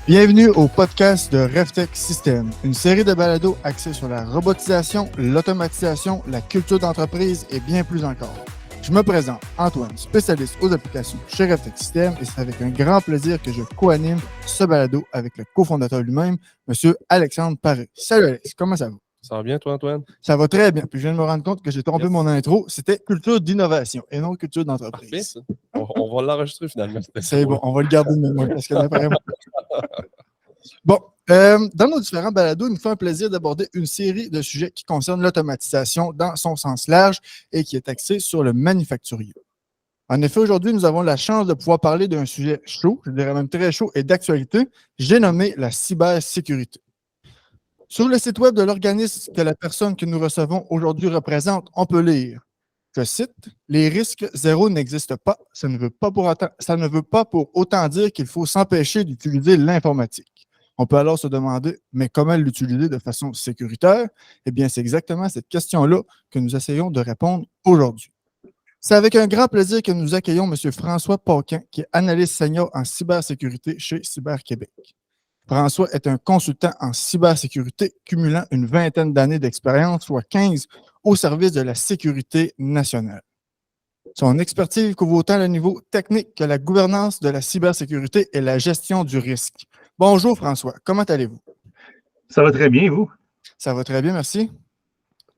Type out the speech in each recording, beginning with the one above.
Bienvenue au podcast de RevTech System, une série de balados axée sur la robotisation, l'automatisation, la culture d'entreprise et bien plus encore. Je me présente, Antoine, spécialiste aux applications chez RevTech System, et c'est avec un grand plaisir que je co-anime ce balado avec le cofondateur lui-même, M. Alexandre Paré. Salut Alex, comment ça va? Ça va bien, toi, Antoine? Ça va très bien. Puis je viens de me rendre compte que j'ai trompé mon intro. C'était culture d'innovation et non culture Parfait, d'entreprise. ça. On va l'enregistrer finalement. C'est bon, on va le garder de mémoire parce que d'après moi. Bon, dans nos différents balados, il nous fait un plaisir d'aborder une série de sujets qui concernent l'automatisation dans son sens large et qui est axé sur le manufacturier. En effet, aujourd'hui, nous avons la chance de pouvoir parler d'un sujet chaud, je dirais même très chaud et d'actualité. J'ai nommé la cybersécurité. Sur le site web de l'organisme que la personne que nous recevons aujourd'hui représente, on peut lire, je cite, « Les risques zéro n'existent pas. Ça ne veut pas pour autant dire qu'il faut s'empêcher d'utiliser l'informatique. » On peut alors se demander, mais comment l'utiliser de façon sécuritaire? Eh bien, c'est exactement cette question-là que nous essayons de répondre aujourd'hui. C'est avec un grand plaisir que nous accueillons M. François Paquin, qui est analyste senior en cybersécurité chez Cyberquébec. François est un consultant en cybersécurité cumulant une vingtaine d'années d'expérience, soit 15 au service de la sécurité nationale. Son expertise couvre autant le niveau technique que la gouvernance de la cybersécurité et la gestion du risque. Bonjour François, comment allez-vous? Ça va très bien, vous? Ça va très bien, merci.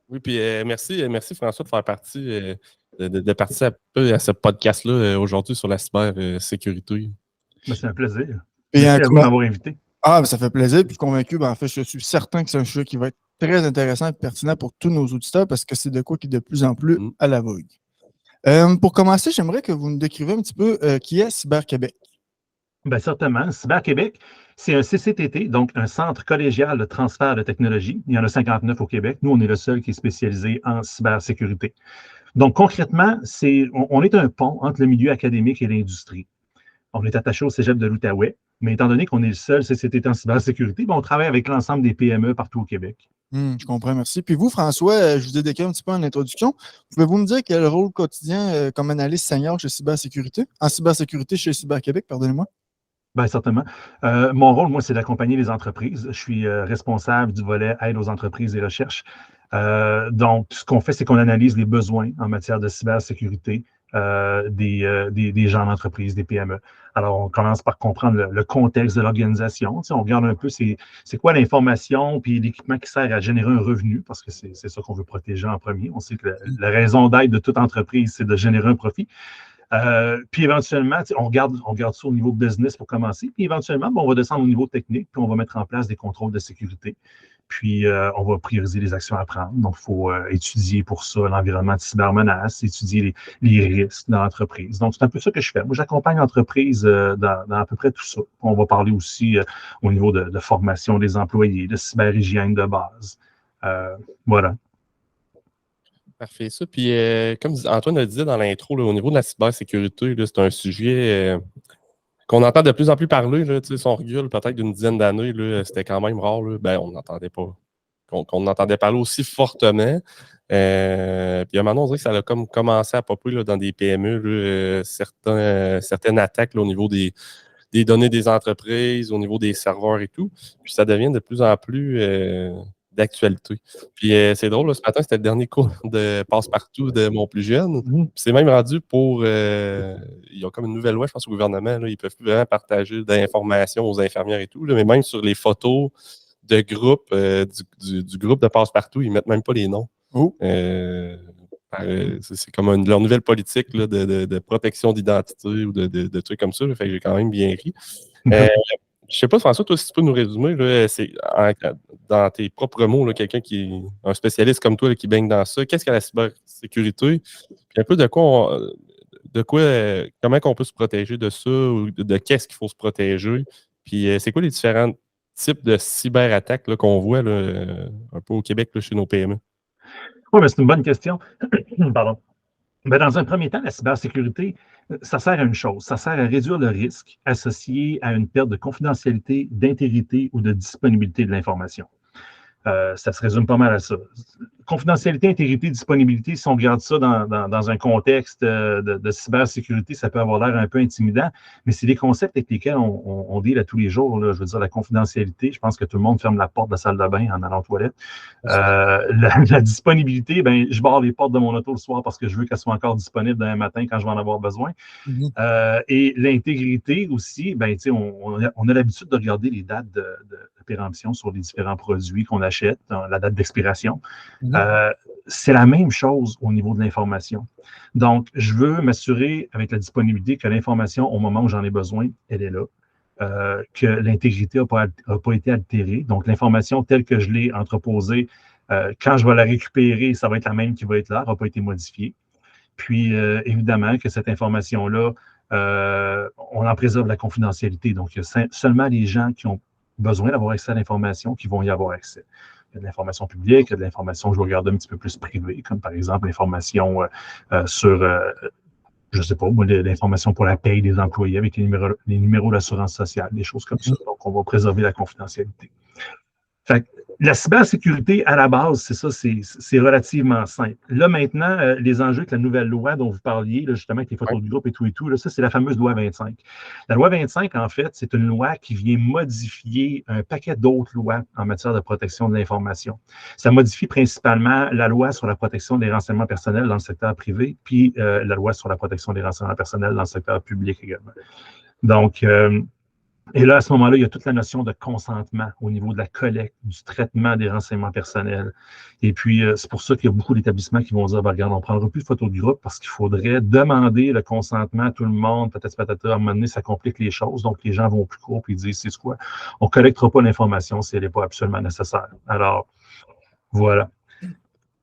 Oui, puis merci François de faire partie, de participer un peu à ce podcast-là aujourd'hui sur la cybersécurité. C'est un plaisir. Et merci à vous de m'avoir invité. Ah, ça fait plaisir, puis convaincu, en fait, je suis certain que c'est un sujet qui va être très intéressant et pertinent pour tous nos auditeurs parce que c'est de quoi qui est de plus en plus à la vogue. Pour commencer, j'aimerais que vous nous décriviez un petit peu qui est Cyberquébec. Bien, certainement. Cyberquébec, c'est un CCTT, donc un centre collégial de transfert de technologie. Il y en a 59 au Québec. Nous, on est le seul qui est spécialisé en cybersécurité. Donc, concrètement, on est un pont entre le milieu académique et l'industrie. On est attaché au cégep de l'Outaouais, mais étant donné qu'on est le seul CCTT en cybersécurité, on travaille avec l'ensemble des PME partout au Québec. Je comprends, merci. Puis vous, François, je vous ai décrit un petit peu en introduction. Pouvez-vous me dire quel est le rôle quotidien comme analyste senior chez Cybersécurité, en cybersécurité chez Cyberquébec, pardonnez-moi? Bien, certainement. Mon rôle, moi, c'est d'accompagner les entreprises. Je suis responsable du volet aide aux entreprises et recherche. Donc, ce qu'on fait, c'est qu'on analyse les besoins en matière de cybersécurité des gens d'entreprise, des PME. Alors, on commence par comprendre le contexte de l'organisation. Tu sais, on regarde un peu c'est quoi l'information puis l'équipement qui sert à générer un revenu, parce que c'est ça qu'on veut protéger en premier. On sait que la raison d'être de toute entreprise, c'est de générer un profit. Puis éventuellement, on regarde ça au niveau business pour commencer. Puis éventuellement, on va descendre au niveau technique, puis on va mettre en place des contrôles de sécurité. Puis on va prioriser les actions à prendre. Donc, il faut étudier pour ça l'environnement de cybermenace, étudier les risques dans l'entreprise. Donc, c'est un peu ça que je fais. Moi, j'accompagne l'entreprise dans à peu près tout ça. On va parler aussi au niveau de formation des employés, de cyberhygiène de base. Voilà. Parfait, ça. Puis, comme Antoine le disait dans l'intro, au niveau de la cybersécurité, c'est un sujet qu'on entend de plus en plus parler. Là, si on recule peut-être d'une dizaine d'années, c'était quand même rare. Là, on n'entendait pas. Qu'on entendait parler aussi fortement. Puis à un moment, on dirait que ça a comme commencé à popper là, dans des PME, certaines attaques là, au niveau des données des entreprises, au niveau des serveurs et tout. Puis ça devient de plus en plus d'actualité. Puis c'est drôle, là, ce matin, c'était le dernier cours de passe-partout de mon plus jeune. Puis c'est même rendu pour... ils ont comme une nouvelle loi, je pense, au gouvernement. Là, ils ne peuvent plus vraiment partager d'informations aux infirmières et tout. Là, mais même sur les photos de groupe, du groupe de passe-partout, ils ne mettent même pas les noms. C'est comme leur nouvelle politique là, de protection d'identité ou de trucs comme ça. Là, fait que j'ai quand même bien ri. Je sais pas, François, toi, si tu peux nous résumer, là, dans tes propres mots, là, quelqu'un qui est un spécialiste comme toi là, qui baigne dans ça, qu'est-ce que la cybersécurité? Puis un peu comment on peut se protéger de ça ou de qu'est-ce qu'il faut se protéger? Puis c'est quoi les différents types de cyberattaques là, qu'on voit là, un peu au Québec là, chez nos PME? Oui, mais c'est une bonne question. Pardon. Ben, dans un premier temps, la cybersécurité, ça sert à une chose, ça sert à réduire le risque associé à une perte de confidentialité, d'intégrité ou de disponibilité de l'information. Ça se résume pas mal à ça. confidentialité, intégrité, disponibilité, si on regarde ça dans un contexte de cybersécurité, ça peut avoir l'air un peu intimidant, mais c'est des concepts avec lesquels on deal à tous les jours. Là. Je veux dire, la confidentialité, je pense que tout le monde ferme la porte de la salle de bain en allant aux toilettes. La disponibilité, ben, je barre les portes de mon auto le soir parce que je veux qu'elle soit encore disponible demain matin quand je vais en avoir besoin. Et l'intégrité aussi, ben, on a l'habitude de regarder les dates de péremption sur les différents produits qu'on achète, la date d'expiration. C'est la même chose au niveau de l'information. Donc, je veux m'assurer avec la disponibilité que l'information, au moment où j'en ai besoin, elle est là. Que l'intégrité n'a pas été altérée. Donc, l'information telle que je l'ai entreposée, quand je vais la récupérer, ça va être la même qui va être là, elle n'a pas été modifiée. Puis, évidemment, que cette information-là, on en préserve la confidentialité. Donc, il y a seulement les gens qui ont besoin d'avoir accès à l'information qui vont y avoir accès. Il y a de l'information publique, il y a de l'information que je vais regarder un petit peu plus privée, comme par exemple l'information sur, je ne sais pas, l'information pour la paye des employés avec les numéros d'assurance sociale, des choses comme ça. Donc, on va préserver la confidentialité. Fait que la cybersécurité, à la base, c'est ça, c'est relativement simple. Là, maintenant, les enjeux avec la nouvelle loi dont vous parliez, là, justement, avec les photos de groupe et tout, là, ça, c'est la fameuse loi 25. La loi 25, en fait, c'est une loi qui vient modifier un paquet d'autres lois en matière de protection de l'information. Ça modifie principalement la loi sur la protection des renseignements personnels dans le secteur privé, puis la loi sur la protection des renseignements personnels dans le secteur public également. Donc, et là, à ce moment-là, il y a toute la notion de consentement au niveau de la collecte, du traitement des renseignements personnels. Et puis, c'est pour ça qu'il y a beaucoup d'établissements qui vont dire, ben, regarde, on ne prendra plus de photos de groupe parce qu'il faudrait demander le consentement à tout le monde, peut-être, à un moment donné, ça complique les choses. Donc, les gens vont plus court et disent, c'est quoi? On ne collectera pas l'information si elle n'est pas absolument nécessaire. Alors, voilà.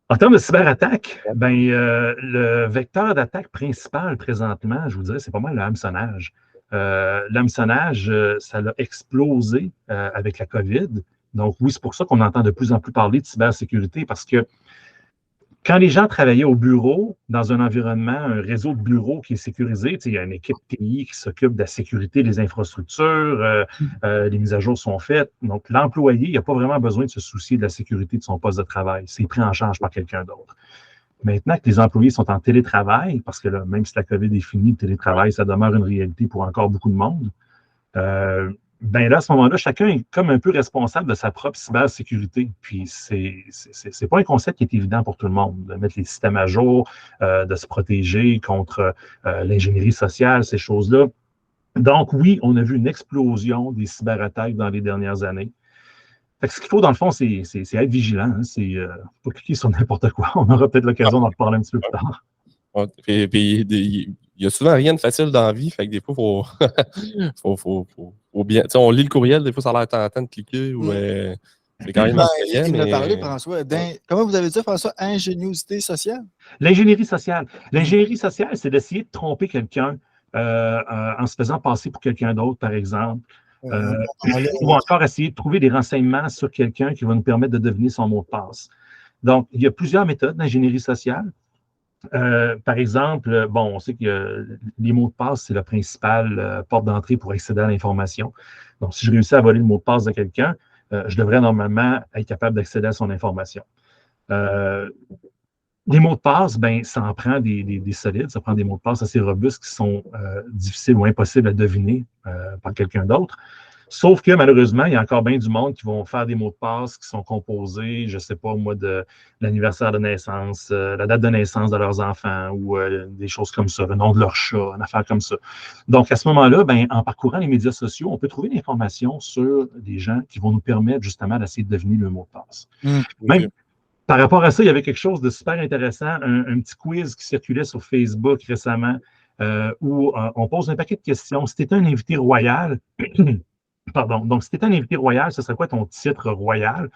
En termes de cyberattaque, ben, le vecteur d'attaque principal présentement, je vous dirais, c'est pas mal le hameçonnage. L'hameçonnage, ça l'a explosé avec la COVID. Donc, oui, c'est pour ça qu'on entend de plus en plus parler de cybersécurité, parce que quand les gens travaillaient au bureau, dans un environnement, un réseau de bureaux qui est sécurisé, il y a une équipe TI qui s'occupe de la sécurité des infrastructures, les mises à jour sont faites. Donc, l'employé, il n'a pas vraiment besoin de se soucier de la sécurité de son poste de travail. C'est pris en charge par quelqu'un d'autre. Maintenant que les employés sont en télétravail, parce que là, même si la COVID est finie, le télétravail, ça demeure une réalité pour encore beaucoup de monde, ben là, à ce moment-là, chacun est comme un peu responsable de sa propre cybersécurité. Puis, c'est pas un concept qui est évident pour tout le monde, de mettre les systèmes à jour, de se protéger contre l'ingénierie sociale, ces choses-là. Donc, oui, on a vu une explosion des cyberattaques dans les dernières années. Fait que ce qu'il faut, dans le fond, c'est être vigilant. Hein. C'est pas cliquer sur n'importe quoi. On aura peut-être l'occasion d'en reparler un petit peu plus tard. Puis, il y a souvent rien de facile dans la vie, fait que des fois, faut bien. On lit le courriel, des fois, ça a l'air tentant de cliquer. Ou, c'est quand même effrayant. Il m'a parlé, François. Comment vous avez dit, François, ingéniosité sociale? L'ingénierie sociale. L'ingénierie sociale, c'est d'essayer de tromper quelqu'un en se faisant passer pour quelqu'un d'autre, par exemple. Ou encore essayer de trouver des renseignements sur quelqu'un qui va nous permettre de deviner son mot de passe. Donc, il y a plusieurs méthodes d'ingénierie sociale. Par exemple, bon, on sait que les mots de passe, c'est la principale porte d'entrée pour accéder à l'information. Donc, si je réussis à voler le mot de passe de quelqu'un, je devrais normalement être capable d'accéder à son information. Les mots de passe, ben, ça en prend des solides, ça prend des mots de passe assez robustes qui sont difficiles ou impossibles à deviner par quelqu'un d'autre. Sauf que, malheureusement, il y a encore bien du monde qui vont faire des mots de passe qui sont composés, je ne sais pas, moi, de l'anniversaire de naissance, la date de naissance de leurs enfants ou des choses comme ça, le nom de leur chat, une affaire comme ça. Donc, à ce moment-là, ben, en parcourant les médias sociaux, on peut trouver de l'information sur des gens qui vont nous permettre justement d'essayer de deviner le mot de passe. Même par rapport à ça, il y avait quelque chose de super intéressant, un petit quiz qui circulait sur Facebook récemment où on pose un paquet de questions. Si tu étais un invité royal, pardon, donc si tu étais un invité royal, ce serait quoi ton titre royal?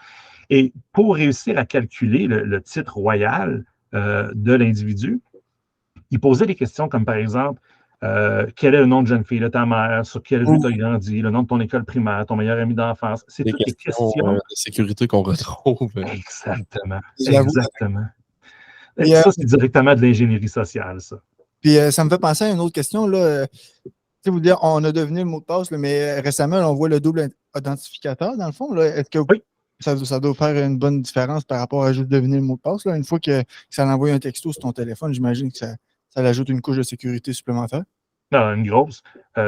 Et pour réussir à calculer le titre royal de l'individu, il posait des questions comme par exemple, quel est le nom de jeune fille de ta mère, sur quelle rue tu as grandi, le nom de ton école primaire, ton meilleur ami d'enfance. C'est toutes des questions de sécurité qu'on retrouve. Exactement. Exactement. Et ça, c'est directement de l'ingénierie sociale, ça. Puis ça me fait penser à une autre question. Là. Vous dire, on a deviné le mot de passe, là, mais récemment, là, on voit le double identificateur, dans le fond. Est-ce que oui. Ça doit faire une bonne différence par rapport à juste deviner le mot de passe. Là. Une fois que ça envoie un texto sur ton téléphone, j'imagine que ça ajoute une couche de sécurité supplémentaire. Non, une grosse,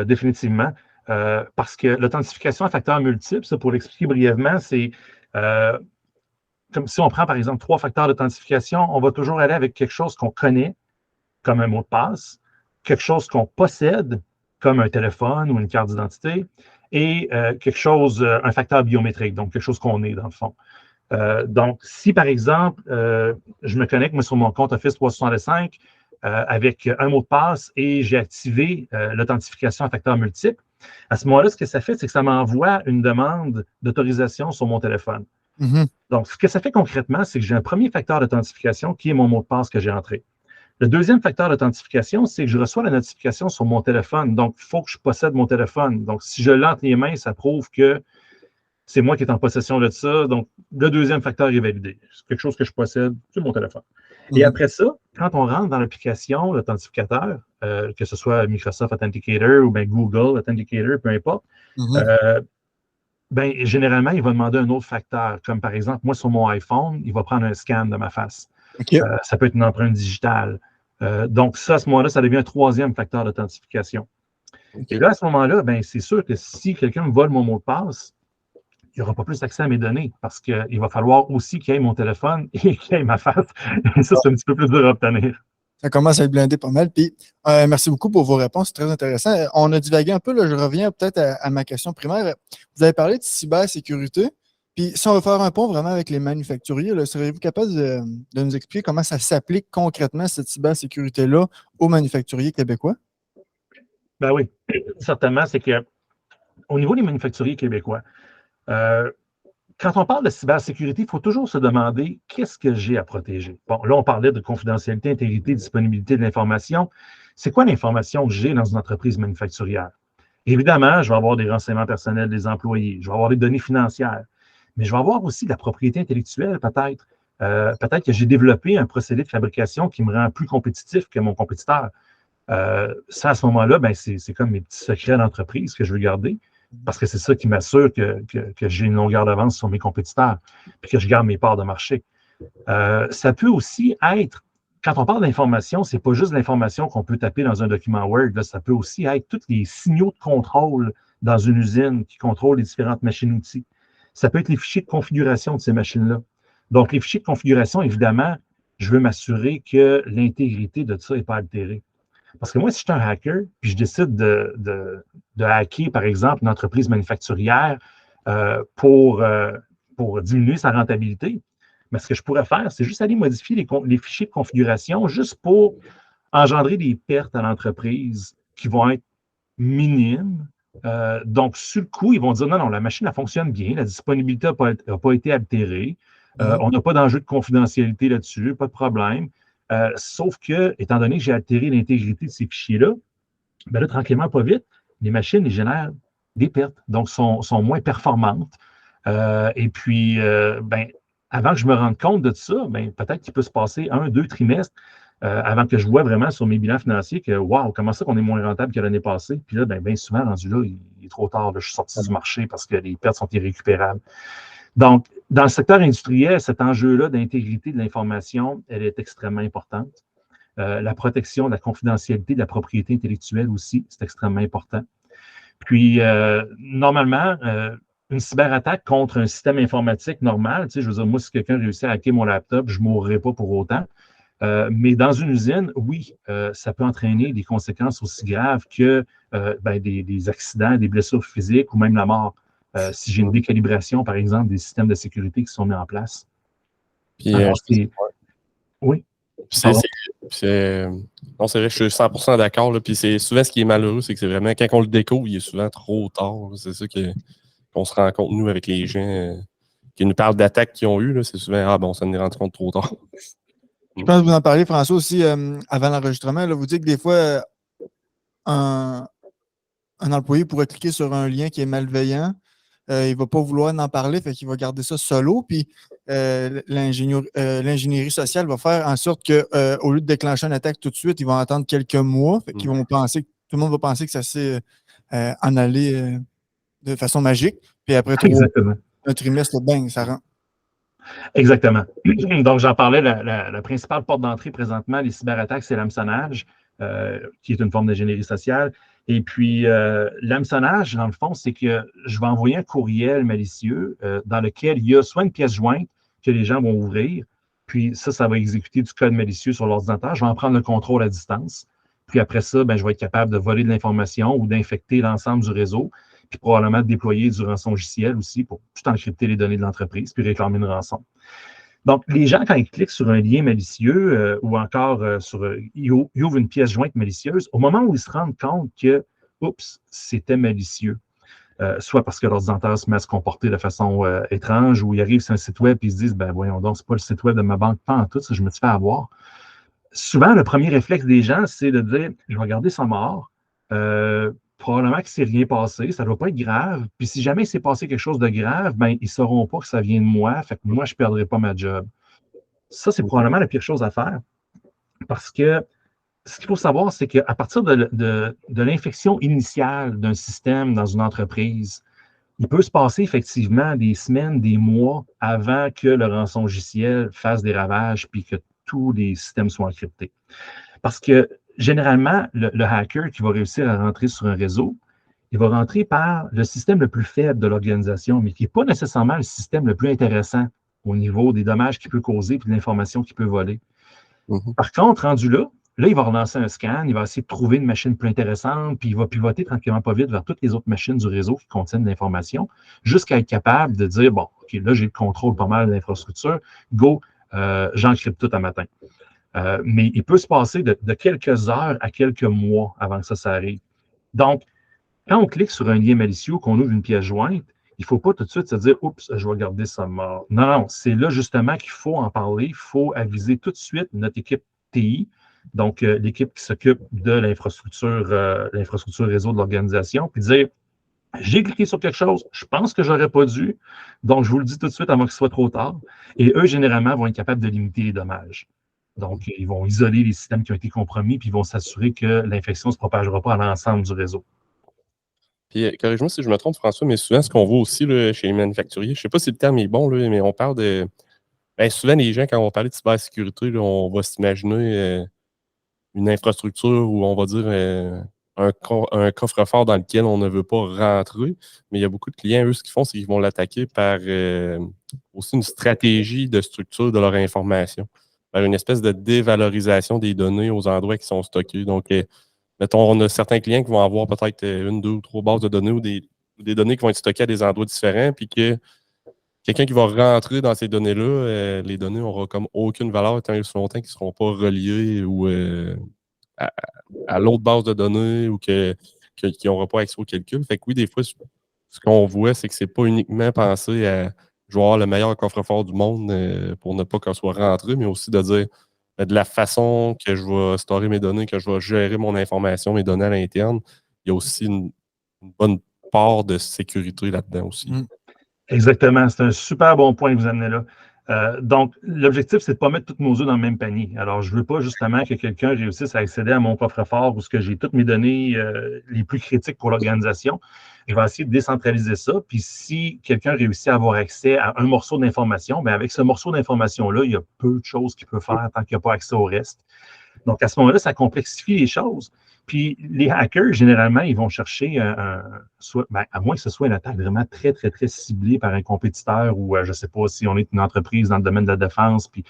définitivement. Parce que l'authentification à facteurs multiples, ça, pour l'expliquer brièvement, c'est comme si on prend par exemple 3 facteurs d'authentification, on va toujours aller avec quelque chose qu'on connaît, comme un mot de passe, quelque chose qu'on possède, comme un téléphone ou une carte d'identité, et quelque chose, un facteur biométrique, donc quelque chose qu'on est dans le fond. Donc, si par exemple, je me connecte moi, sur mon compte Office 365 avec un mot de passe et j'ai activé l'authentification à facteurs multiples, à ce moment-là, ce que ça fait, c'est que ça m'envoie une demande d'autorisation sur mon téléphone. Mm-hmm. Donc, ce que ça fait concrètement, c'est que j'ai un premier facteur d'authentification qui est mon mot de passe que j'ai entré. Le deuxième facteur d'authentification, c'est que je reçois la notification sur mon téléphone. Donc, il faut que je possède mon téléphone. Donc, si je l'ai entre les mains, ça prouve que c'est moi qui est en possession de ça. Donc, le deuxième facteur est validé. C'est quelque chose que je possède sur mon téléphone. Et après ça, quand on rentre dans l'application, l'authentificateur, que ce soit Microsoft Authenticator ou bien Google Authenticator, peu importe, ben, généralement, il va demander un autre facteur. Comme par exemple, moi, sur mon iPhone, il va prendre un scan de ma face. Okay. Ça peut être une empreinte digitale. Donc, ça, à ce moment-là, ça devient un troisième facteur d'authentification. Okay. Et là, à ce moment-là, ben, c'est sûr que si quelqu'un me vole mon mot de passe, il n'y aura pas plus accès à mes données parce qu'il va falloir aussi qu'il y ait mon téléphone et qu'il y ait ma face. Et ça, c'est un petit peu plus dur à obtenir. Ça commence à être blindé pas mal. Puis, merci beaucoup pour vos réponses. C'est très intéressant. On a divagué un peu. Là, je reviens peut-être à ma question primaire. Vous avez parlé de cybersécurité. Puis, si on veut faire un pont vraiment avec les manufacturiers, seriez-vous capable de nous expliquer comment ça s'applique concrètement, cette cybersécurité-là, aux manufacturiers québécois? Ben oui, certainement. C'est qu'au niveau des manufacturiers québécois, quand on parle de cybersécurité, il faut toujours se demander qu'est-ce que j'ai à protéger. Bon, là, on parlait de confidentialité, intégrité, disponibilité de l'information. C'est quoi l'information que j'ai dans une entreprise manufacturière? Évidemment, je vais avoir des renseignements personnels des employés, je vais avoir des données financières, mais je vais avoir aussi de la propriété intellectuelle, peut-être. Peut-être que j'ai développé un procédé de fabrication qui me rend plus compétitif que mon compétiteur. Ça, à ce moment-là, ben, c'est comme mes petits secrets d'entreprise que je veux garder. Parce que c'est ça qui m'assure que j'ai une longueur d'avance sur mes compétiteurs, puis que je garde mes parts de marché. Ça peut aussi être, quand on parle d'information, ce n'est pas juste l'information qu'on peut taper dans un document Word, là, ça peut aussi être tous les signaux de contrôle dans une usine qui contrôlent les différentes machines-outils. Ça peut être les fichiers de configuration de ces machines-là. Donc, les fichiers de configuration, évidemment, je veux m'assurer que l'intégrité de ça n'est pas altérée. Parce que moi, si je suis un hacker, puis je décide de hacker, par exemple, une entreprise manufacturière pour diminuer sa rentabilité, mais ce que je pourrais faire, c'est juste aller modifier les fichiers de configuration juste pour engendrer des pertes à l'entreprise qui vont être minimes. Donc, sur le coup, ils vont dire non, la machine, elle fonctionne bien, la disponibilité n'a pas été altérée, on n'a pas d'enjeu de confidentialité là-dessus, pas de problème. Sauf que, étant donné que j'ai altéré l'intégrité de ces fichiers-là, ben là, tranquillement, pas vite, les machines les génèrent des pertes, donc sont moins performantes. Et puis, ben, avant que je me rende compte de ça, ben, peut-être qu'il peut se passer 1, 2 trimestres avant que je vois vraiment sur mes bilans financiers que, waouh, comment ça qu'on est moins rentable que l'année passée? Puis là, ben, bien souvent, rendu là, il est trop tard. Là, je suis sorti du marché parce que les pertes sont irrécupérables. Donc, dans le secteur industriel, cet enjeu-là d'intégrité de l'information, elle est extrêmement importante. La protection de la confidentialité de la propriété intellectuelle aussi, c'est extrêmement important. Puis, normalement, une cyberattaque contre un système informatique normal, tu sais, je veux dire, moi, si quelqu'un réussit à hacker mon laptop, je ne mourrai pas pour autant. Mais dans une usine, oui, ça peut entraîner des conséquences aussi graves que ben, des accidents, des blessures physiques ou même la mort. Si j'ai une décalibration, par exemple, des systèmes de sécurité qui sont mis en place. Puis, alors, oui. Non, c'est vrai, je suis 100% d'accord. Là, puis c'est souvent ce qui est malheureux, c'est que c'est vraiment quand on le découvre, il est souvent trop tard. C'est ça qu'on se rend compte, nous, avec les gens qui nous parlent d'attaques qu'ils ont eues. Là, c'est souvent, ah bon, ça nous est rendu compte trop tard. Je pense que vous en parliez, François, aussi avant l'enregistrement. Là, vous dites que des fois, un employé pourrait cliquer sur un lien qui est malveillant. Il ne va pas vouloir en parler, fait qu'il va garder ça solo. Puis l'ingénierie sociale va faire en sorte qu'au lieu de déclencher une attaque tout de suite, ils vont attendre quelques mois. Fait qu'ils vont penser, tout le monde va penser que ça s'est en allé de façon magique. Puis après Un trimestre, bang, ça rentre. Exactement. Donc, j'en parlais, la principale porte d'entrée présentement, les cyberattaques, c'est l'hameçonnage, qui est une forme d'ingénierie sociale. Et puis, l'hameçonnage, dans le fond, c'est que je vais envoyer un courriel malicieux dans lequel il y a soit une pièce jointe que les gens vont ouvrir, puis ça va exécuter du code malicieux sur l'ordinateur. Je vais en prendre le contrôle à distance. Puis après ça, je vais être capable de voler de l'information ou d'infecter l'ensemble du réseau, puis probablement de déployer du rançongiciel aussi pour tout encrypter les données de l'entreprise, puis réclamer une rançon. Donc, les gens, quand ils cliquent sur un lien malicieux ou encore ils ouvrent une pièce jointe malicieuse, au moment où ils se rendent compte que, oups, c'était malicieux, soit parce que l'ordinateur se met à se comporter de façon étrange, ou ils arrivent sur un site web et ils se disent, voyons donc, c'est pas le site web de ma banque, pas en tout, ça, je me suis fait avoir. Souvent, le premier réflexe des gens, c'est de dire, je vais regarder ça mort, probablement qu'il ne s'est rien passé, ça ne doit pas être grave. Puis si jamais il s'est passé quelque chose de grave, ils ne sauront pas que ça vient de moi, fait que moi, je ne perdrai pas ma job. Ça, c'est probablement la pire chose à faire. Parce que ce qu'il faut savoir, c'est qu'à partir de l'infection initiale d'un système dans une entreprise, il peut se passer effectivement des semaines, des mois avant que le rançongiciel fasse des ravages puis que tous les systèmes soient encryptés. Parce que généralement, le hacker qui va réussir à rentrer sur un réseau, il va rentrer par le système le plus faible de l'organisation, mais qui n'est pas nécessairement le système le plus intéressant au niveau des dommages qu'il peut causer et de l'information qu'il peut voler. Par contre, rendu là, il va relancer un scan, il va essayer de trouver une machine plus intéressante, puis il va pivoter tranquillement pas vite vers toutes les autres machines du réseau qui contiennent de l'information, jusqu'à être capable de dire, bon, OK, là, j'ai le contrôle pas mal de l'infrastructure, go, j'encrypte tout à matin. Mais il peut se passer de quelques heures à quelques mois avant que ça arrive. Donc, quand on clique sur un lien malicieux, qu'on ouvre une pièce jointe, il ne faut pas tout de suite se dire « Oups, je vais garder ça mort ». Non, c'est là justement qu'il faut en parler. Il faut aviser tout de suite notre équipe TI, donc l'équipe qui s'occupe de l'infrastructure réseau de l'organisation, puis dire « J'ai cliqué sur quelque chose, je pense que je n'aurais pas dû, donc je vous le dis tout de suite avant que ce soit trop tard ». Et eux, généralement, vont être capables de limiter les dommages. Donc, ils vont isoler les systèmes qui ont été compromis, puis ils vont s'assurer que l'infection ne se propagera pas à l'ensemble du réseau. Puis, corrige-moi si je me trompe, François, mais souvent, ce qu'on voit aussi là, chez les manufacturiers, je ne sais pas si le terme est bon, là, mais on parle de. Souvent, les gens, quand on parle de cybersécurité, là, on va s'imaginer une infrastructure où on va dire un coffre-fort dans lequel on ne veut pas rentrer. Mais il y a beaucoup de clients, eux, ce qu'ils font, c'est qu'ils vont l'attaquer par aussi une stratégie de structure de leur information, par une espèce de dévalorisation des données aux endroits qui sont stockés. Donc, mettons, on a certains clients qui vont avoir peut-être une, deux ou trois bases de données ou des données qui vont être stockées à des endroits différents, puis que quelqu'un qui va rentrer dans ces données-là, les données n'auront comme aucune valeur tant et aussi longtemps qu'ils ne seront pas reliés ou à l'autre base de données ou qu'ils n'auront pas accès au calcul. Fait que oui, des fois, ce qu'on voit, c'est que c'est pas uniquement penser à je vais avoir le meilleur coffre-fort du monde pour ne pas qu'on soit rentré, mais aussi de dire de la façon que je vais stocker mes données, que je vais gérer mon information, mes données à l'interne, il y a aussi une bonne part de sécurité là-dedans aussi. Exactement. C'est un super bon point que vous amenez là. Donc, l'objectif, c'est de ne pas mettre toutes nos œufs dans le même panier. Alors, je ne veux pas justement que quelqu'un réussisse à accéder à mon coffre-fort où j'ai toutes mes données les plus critiques pour l'organisation. Je vais essayer de décentraliser ça. Puis, si quelqu'un réussit à avoir accès à un morceau d'information, avec ce morceau d'information-là, il y a peu de choses qu'il peut faire tant qu'il n'a pas accès au reste. Donc, à ce moment-là, ça complexifie les choses. Puis, les hackers, généralement, ils vont chercher, à moins que ce soit une attaque vraiment très, très, très ciblée par un compétiteur ou, je ne sais pas, si on est une entreprise dans le domaine de la défense, puis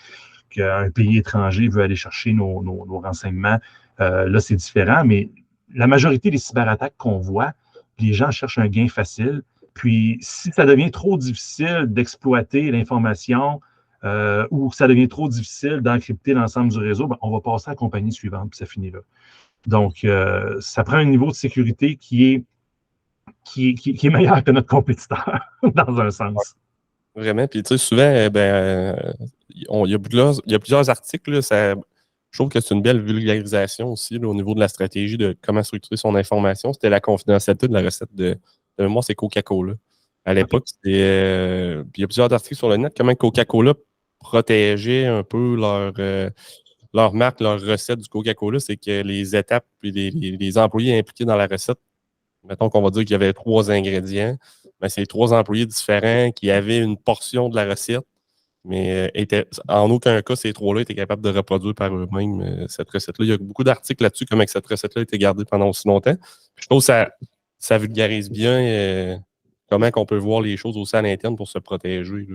qu'un pays étranger veut aller chercher nos renseignements, là, c'est différent. Mais la majorité des cyberattaques qu'on voit, les gens cherchent un gain facile. Puis, si ça devient trop difficile d'exploiter l'information, ou ça devient trop difficile d'encrypter l'ensemble du réseau, on va passer à la compagnie suivante, puis ça finit là. Donc, ça prend un niveau de sécurité qui est meilleur que notre compétiteur, dans un sens. Vraiment. Puis, tu sais, souvent, il y a plusieurs articles. Là, je trouve que c'est une belle vulgarisation aussi là, au niveau de la stratégie de comment structurer son information. C'était la confidentialité de la recette de mémoire, c'est Coca-Cola. À l'époque, puis il y a plusieurs articles sur le net, comment Coca-Cola protégeait un peu leur marque, leur recette du Coca-Cola, c'est que les étapes et les employés impliqués dans la recette mettons qu'on va dire qu'il y avait 3 ingrédients, ben, c'est 3 employés différents qui avaient une portion de la recette, mais en aucun cas, ces 3-là étaient capables de reproduire par eux-mêmes cette recette-là. Il y a beaucoup d'articles là-dessus, comment cette recette-là a été gardée pendant aussi longtemps. Puis je trouve que ça vulgarise bien comment on peut voir les choses aussi à l'interne pour se protéger.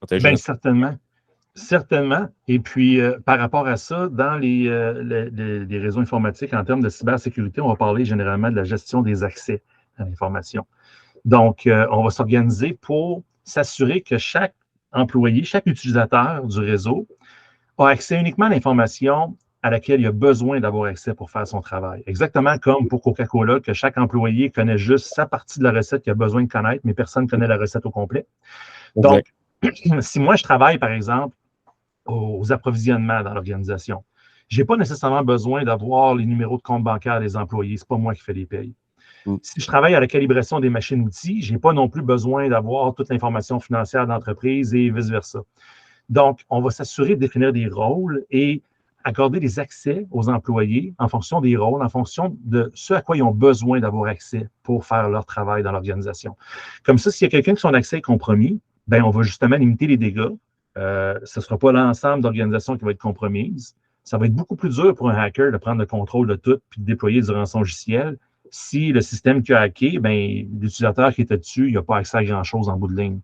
Bien, certainement. Certainement. Et puis, par rapport à ça, dans les réseaux informatiques, en termes de cybersécurité, on va parler généralement de la gestion des accès à l'information. Donc, on va s'organiser pour s'assurer que chaque employé, chaque utilisateur du réseau a accès uniquement à l'information à laquelle il a besoin d'avoir accès pour faire son travail. Exactement comme pour Coca-Cola, que chaque employé connaît juste sa partie de la recette qu'il a besoin de connaître, mais personne ne connaît la recette au complet. Donc, si moi, je travaille, par exemple, aux approvisionnements dans l'organisation, je n'ai pas nécessairement besoin d'avoir les numéros de compte bancaire des employés. Ce n'est pas moi qui fais les payes. Si je travaille à la calibration des machines-outils, je n'ai pas non plus besoin d'avoir toute l'information financière de l'entreprise et vice-versa. Donc, on va s'assurer de définir des rôles et accorder des accès aux employés en fonction des rôles, en fonction de ce à quoi ils ont besoin d'avoir accès pour faire leur travail dans l'organisation. Comme ça, s'il y a quelqu'un qui son accès est compromis, ben, on va justement limiter les dégâts. Ce ne sera pas l'ensemble d'organisations qui va être compromise. Ça va être beaucoup plus dur pour un hacker de prendre le contrôle de tout puis de déployer du rançon-logiciel. Si le système qui a hacké, ben, l'utilisateur qui était dessus, il n'a pas accès à grand-chose en bout de ligne.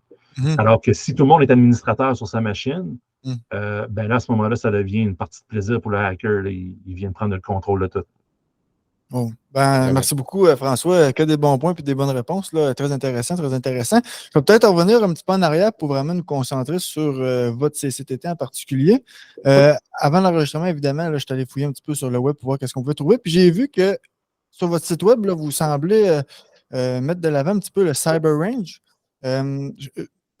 Alors que si tout le monde est administrateur sur sa machine, ben là, à ce moment-là, ça devient une partie de plaisir pour le hacker. Là, il vient de prendre le contrôle de tout. Bon. Ben, merci beaucoup, François. Que des bons points et des bonnes réponses. Là. Très intéressant, très intéressant. Je vais peut-être revenir un petit peu en arrière pour vraiment nous concentrer sur votre CCTT en particulier. Avant l'enregistrement, évidemment, là, je suis allé fouiller un petit peu sur le web pour voir qu'est-ce qu'on peut trouver. Puis j'ai vu que sur votre site web, là, vous semblez mettre de l'avant un petit peu le Cyber Range.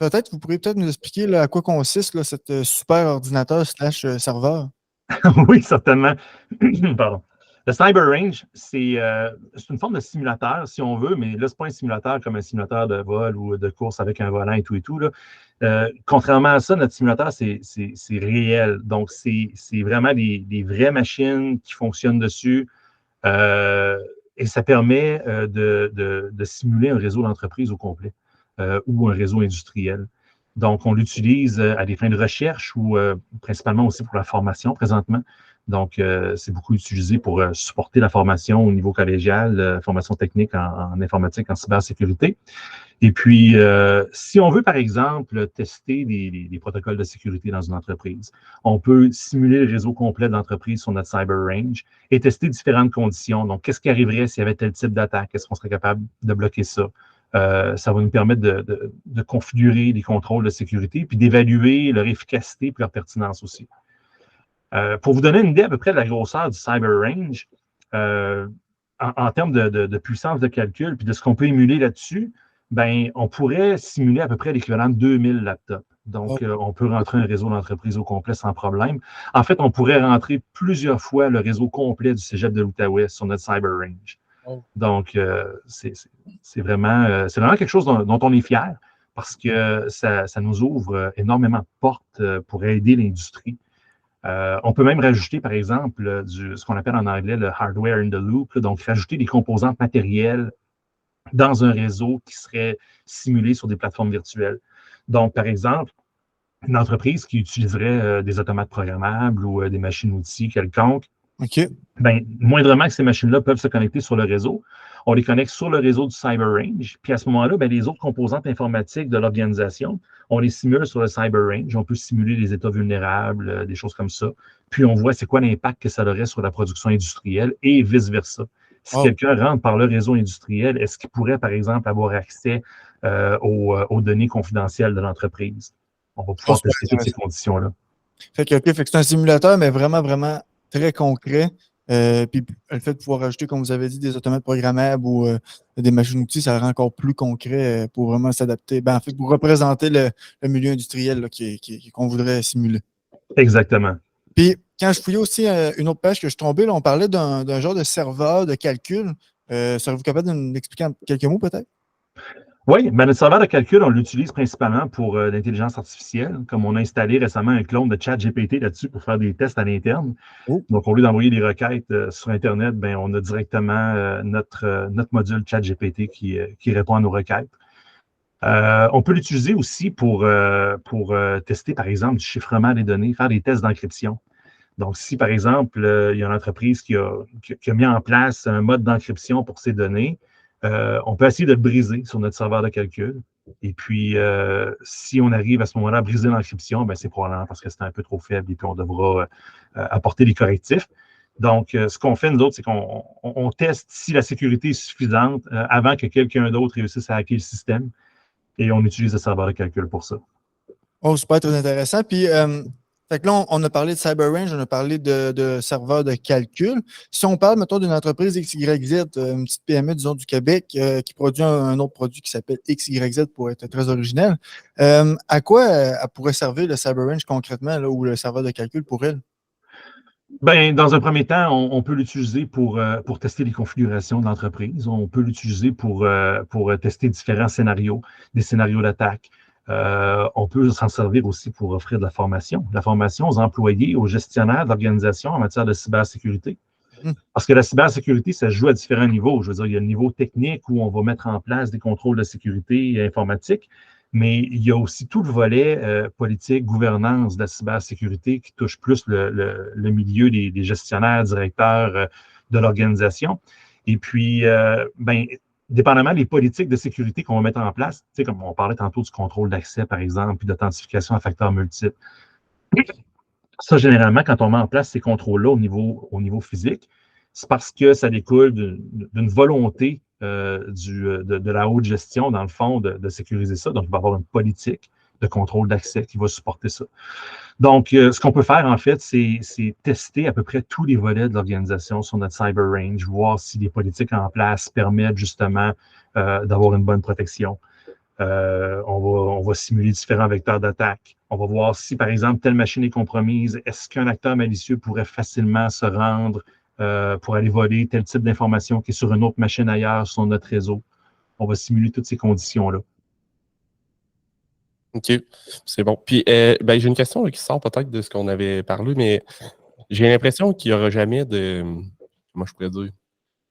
Peut-être, vous pourriez peut-être nous expliquer là, à quoi consiste là, cette super ordinateur / serveur. Oui, certainement. Pardon. Le Cyber Range, c'est une forme de simulateur, si on veut, mais là, ce n'est pas un simulateur comme un simulateur de vol ou de course avec un volant et tout. Là. Contrairement à ça, notre simulateur, c'est réel. Donc, c'est vraiment des vraies machines qui fonctionnent dessus. Et ça permet de simuler un réseau d'entreprise au complet ou un réseau industriel. Donc, on l'utilise à des fins de recherche ou principalement aussi pour la formation présentement. Donc, c'est beaucoup utilisé pour supporter la formation au niveau collégial, formation technique en informatique, en cybersécurité. Et puis, si on veut, par exemple, tester des protocoles de sécurité dans une entreprise, on peut simuler le réseau complet de l'entreprise sur notre Cyber Range et tester différentes conditions. Donc, qu'est-ce qui arriverait s'il y avait tel type d'attaque? Est-ce qu'on serait capable de bloquer ça? Ça va nous permettre de configurer des contrôles de sécurité puis d'évaluer leur efficacité et leur pertinence aussi. Pour vous donner une idée à peu près de la grosseur du Cyber Range, en termes de puissance de calcul puis de ce qu'on peut émuler là-dessus, ben, on pourrait simuler à peu près l'équivalent de 2000 laptops. Donc, on peut rentrer un réseau d'entreprise au complet sans problème. En fait, on pourrait rentrer plusieurs fois le réseau complet du cégep de l'Outaouais sur notre Cyber Range. Donc, c'est vraiment quelque chose dont on est fier parce que ça nous ouvre énormément de portes pour aider l'industrie. On peut même rajouter, par exemple, ce qu'on appelle en anglais le hardware in the loop, là, donc rajouter des composantes matérielles dans un réseau qui serait simulé sur des plateformes virtuelles. Donc, par exemple, une entreprise qui utiliserait des automates programmables ou des machines-outils quelconques, ben, moindrement que ces machines-là peuvent se connecter sur le réseau, on les connecte sur le réseau du Cyber Range, puis à ce moment-là, ben, les autres composantes informatiques de l'organisation, on les simule sur le Cyber Range, on peut simuler les états vulnérables, des choses comme ça, puis on voit c'est quoi l'impact que ça aurait sur la production industrielle et vice-versa. Si quelqu'un rentre par le réseau industriel, est-ce qu'il pourrait, par exemple, avoir accès aux données confidentielles de l'entreprise? On va pouvoir tester toutes ces conditions-là. Fait que c'est un simulateur, mais vraiment, vraiment très concret. Puis le fait de pouvoir rajouter, comme vous avez dit, des automates programmables ou des machines-outils, ça le rend encore plus concret pour vraiment s'adapter. Ben, en fait, pour représenter le milieu industriel là, qu'on voudrait simuler. Exactement. Puis quand je fouillais aussi une autre page que je suis tombé, là, on parlait d'un genre de serveur de calcul. Serez-vous capable de nous expliquer en quelques mots peut-être? Oui, ben notre serveur de calcul, on l'utilise principalement pour l'intelligence artificielle, comme on a installé récemment un clone de ChatGPT là-dessus pour faire des tests à l'interne. Oh. Donc, au lieu d'envoyer des requêtes sur Internet, ben, on a directement notre module ChatGPT qui répond à nos requêtes. On peut l'utiliser aussi pour tester, par exemple, du chiffrement des données, faire des tests d'encryption. Donc, si, par exemple, il y a une entreprise qui a mis en place un mode d'encryption pour ses données, on peut essayer de le briser sur notre serveur de calcul. Et puis, si on arrive à ce moment-là à briser l'encryption, ben, c'est probablement parce que c'est un peu trop faible et puis on devra apporter des correctifs. Donc, ce qu'on fait, nous autres, c'est qu'on teste si la sécurité est suffisante avant que quelqu'un d'autre réussisse à hacker le système. Et on utilise le serveur de calcul pour ça. Oh, super, très intéressant. Puis, fait que là, on a parlé de CyberRange, on a parlé de serveurs de calcul. Si on parle, mettons, d'une entreprise XYZ, une petite PME, disons, du Québec, qui produit un autre produit qui s'appelle XYZ pour être très originel, à quoi elle pourrait servir le CyberRange concrètement, là, ou le serveur de calcul pour elle? Ben, dans un premier temps, on peut l'utiliser pour tester les configurations de l'entreprise. On peut l'utiliser pour tester différents scénarios, des scénarios d'attaque. On peut s'en servir aussi pour offrir de la formation aux employés, aux gestionnaires d'organisations en matière de cybersécurité. Parce que la cybersécurité, ça se joue à différents niveaux. Je veux dire, il y a le niveau technique où on va mettre en place des contrôles de sécurité informatique, mais il y a aussi tout le volet politique, gouvernance de la cybersécurité qui touche plus le milieu des gestionnaires, directeurs de l'organisation. Et puis, ben, dépendamment des politiques de sécurité qu'on va mettre en place, tu sais, comme on parlait tantôt du contrôle d'accès, par exemple, puis d'authentification à facteurs multiples. Ça, généralement, quand on met en place ces contrôles-là au niveau physique, c'est parce que ça découle d'une volonté de la haute gestion, dans le fond, de sécuriser ça. Donc, il va y avoir une politique de contrôle d'accès qui va supporter ça. Donc, ce qu'on peut faire, en fait, c'est tester à peu près tous les volets de l'organisation sur notre CyberRange, voir si les politiques en place permettent justement d'avoir une bonne protection. On va simuler différents vecteurs d'attaque. On va voir si, par exemple, telle machine est compromise. Est-ce qu'un acteur malicieux pourrait facilement se rendre pour aller voler tel type d'information qui est sur une autre machine ailleurs sur notre réseau? On va simuler toutes ces conditions-là. OK, c'est bon. Puis, ben, j'ai une question là, qui sort peut-être de ce qu'on avait parlé, mais j'ai l'impression qu'il n'y aura jamais de. Comment je pourrais dire?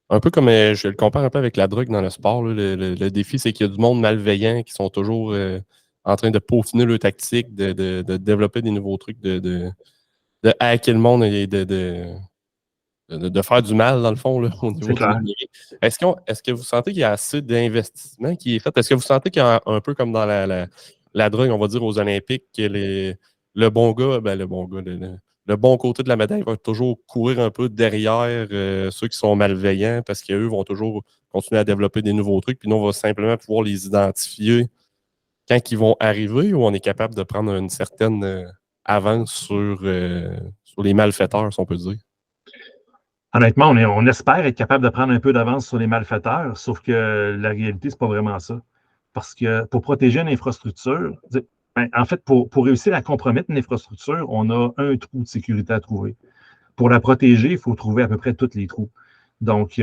Un peu comme je le compare un peu avec la drogue dans le sport. Là, le défi, c'est qu'il y a du monde malveillant qui sont toujours en train de peaufiner leurs tactiques, de développer des nouveaux trucs, de hacker le monde et de faire du mal, dans le fond, là, au niveau du numérique. Est-ce que vous sentez qu'il y a assez d'investissement qui est fait? Est-ce que vous sentez qu'il y a un peu comme dans la drogue, on va dire, aux Olympiques, que le bon gars, le bon côté de la médaille va toujours courir un peu derrière ceux qui sont malveillants parce qu'eux vont toujours continuer à développer des nouveaux trucs, puis nous, on va simplement pouvoir les identifier quand ils vont arriver, ou on est capable de prendre une certaine avance sur les malfaiteurs, si on peut dire? Honnêtement, on espère être capable de prendre un peu d'avance sur les malfaiteurs, sauf que la réalité, c'est pas vraiment ça. Parce que pour protéger une infrastructure, ben, en fait, pour réussir à compromettre une infrastructure, on a un trou de sécurité à trouver. Pour la protéger, il faut trouver à peu près tous les trous. Donc,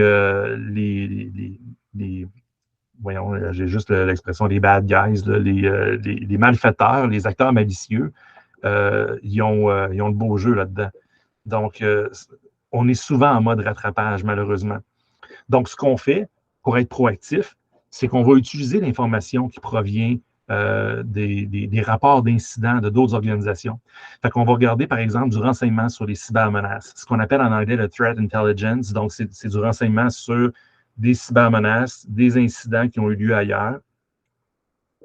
voyons, j'ai juste l'expression les bad guys, là, les malfaiteurs, les acteurs malicieux, ils ont le beau jeu là-dedans. Donc, on est souvent en mode rattrapage, malheureusement. Donc, ce qu'on fait pour être proactif, c'est qu'on va utiliser l'information qui provient des rapports d'incidents de d'autres organisations. Fait qu'on va regarder, par exemple, du renseignement sur les cybermenaces, ce qu'on appelle en anglais le threat intelligence. Donc, c'est du renseignement sur des cybermenaces, des incidents qui ont eu lieu ailleurs.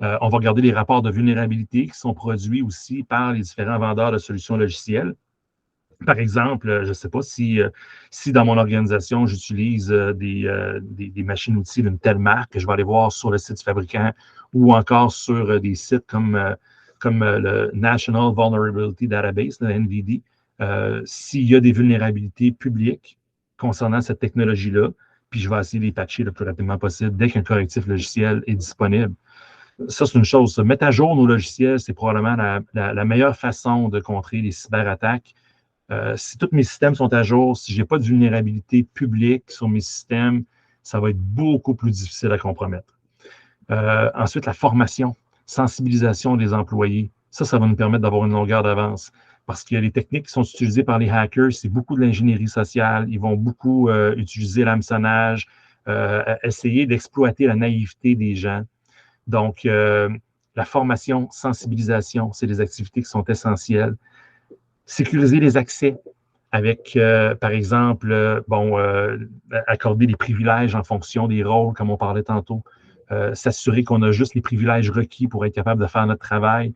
On va regarder les rapports de vulnérabilité qui sont produits aussi par les différents vendeurs de solutions logicielles. Par exemple, je ne sais pas si dans mon organisation, j'utilise des machines-outils d'une telle marque, que je vais aller voir sur le site du fabricant ou encore sur des sites comme le National Vulnerability Database, le NVD, s'il y a des vulnérabilités publiques concernant cette technologie-là, puis je vais essayer de les patcher le plus rapidement possible dès qu'un correctif logiciel est disponible. Ça, c'est une chose. Mettre à jour nos logiciels, c'est probablement la meilleure façon de contrer les cyberattaques. Si tous mes systèmes sont à jour, si je n'ai pas de vulnérabilité publique sur mes systèmes, ça va être beaucoup plus difficile à compromettre. Ensuite, la formation, sensibilisation des employés. Ça va nous permettre d'avoir une longueur d'avance. Parce qu'il y a les techniques qui sont utilisées par les hackers, c'est beaucoup de l'ingénierie sociale. Ils vont beaucoup utiliser l'hameçonnage, essayer d'exploiter la naïveté des gens. Donc, la formation, sensibilisation, c'est des activités qui sont essentielles. Sécuriser les accès avec, par exemple, accorder des privilèges en fonction des rôles, comme on parlait tantôt. S'assurer qu'on a juste les privilèges requis pour être capable de faire notre travail.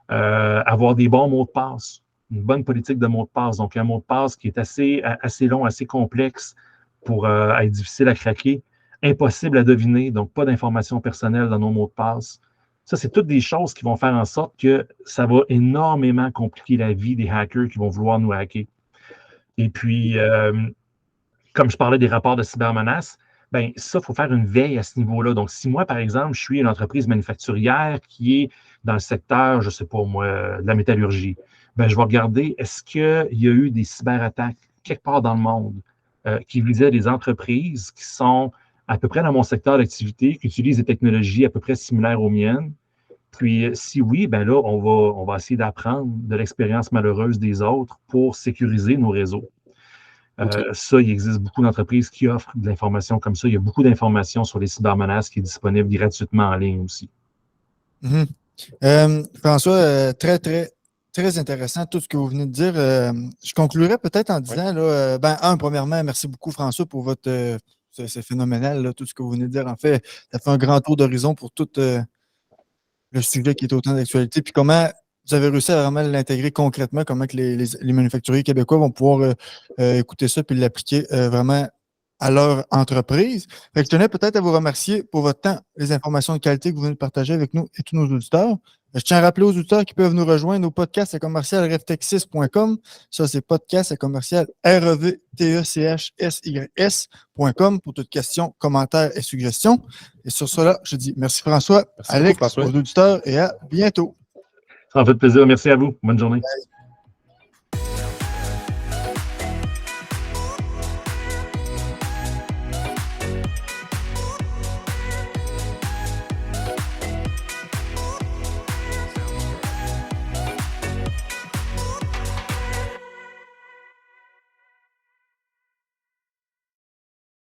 Avoir des bons mots de passe, une bonne politique de mots de passe. Donc, un mot de passe qui est assez long, assez complexe pour être difficile à craquer, impossible à deviner, donc pas d'informations personnelles dans nos mots de passe. Ça, c'est toutes des choses qui vont faire en sorte que ça va énormément compliquer la vie des hackers qui vont vouloir nous hacker. Et puis, comme je parlais des rapports de cybermenaces, bien, ça, il faut faire une veille à ce niveau-là. Donc, si moi, par exemple, je suis une entreprise manufacturière qui est dans le secteur, je ne sais pas moi, de la métallurgie, bien, je vais regarder, est-ce qu'il y a eu des cyberattaques quelque part dans le monde qui visaient des entreprises qui sont à peu près dans mon secteur d'activité, qui utilisent des technologies à peu près similaires aux miennes. Puis, si oui, bien là, on va essayer d'apprendre de l'expérience malheureuse des autres pour sécuriser nos réseaux. Ça, il existe beaucoup d'entreprises qui offrent de l'information comme ça. Il y a beaucoup d'informations sur les cybermenaces qui est disponible gratuitement en ligne aussi. François, très, très, très intéressant tout ce que vous venez de dire. Je conclurai peut-être en disant, premièrement, merci beaucoup François pour votre... c'est phénoménal, là, tout ce que vous venez de dire. En fait, ça fait un grand tour d'horizon pour tout le sujet qui est autant d'actualité. Puis comment vous avez réussi à vraiment l'intégrer concrètement, comment que les manufacturiers québécois vont pouvoir écouter ça puis l'appliquer vraiment à leur entreprise. Fait que je tenais peut-être à vous remercier pour votre temps, les informations de qualité que vous venez de partager avec nous et tous nos auditeurs. Je tiens à rappeler aux auditeurs qui peuvent nous rejoindre au podcast @revtechsys.com. Ça, c'est podcast @revtechsys.com pour toutes questions, commentaires et suggestions. Et sur cela, je dis merci François, Merci Alex, beaucoup, François. aux auditeurs et à bientôt. Ça en fait plaisir. Merci à vous. Bonne journée.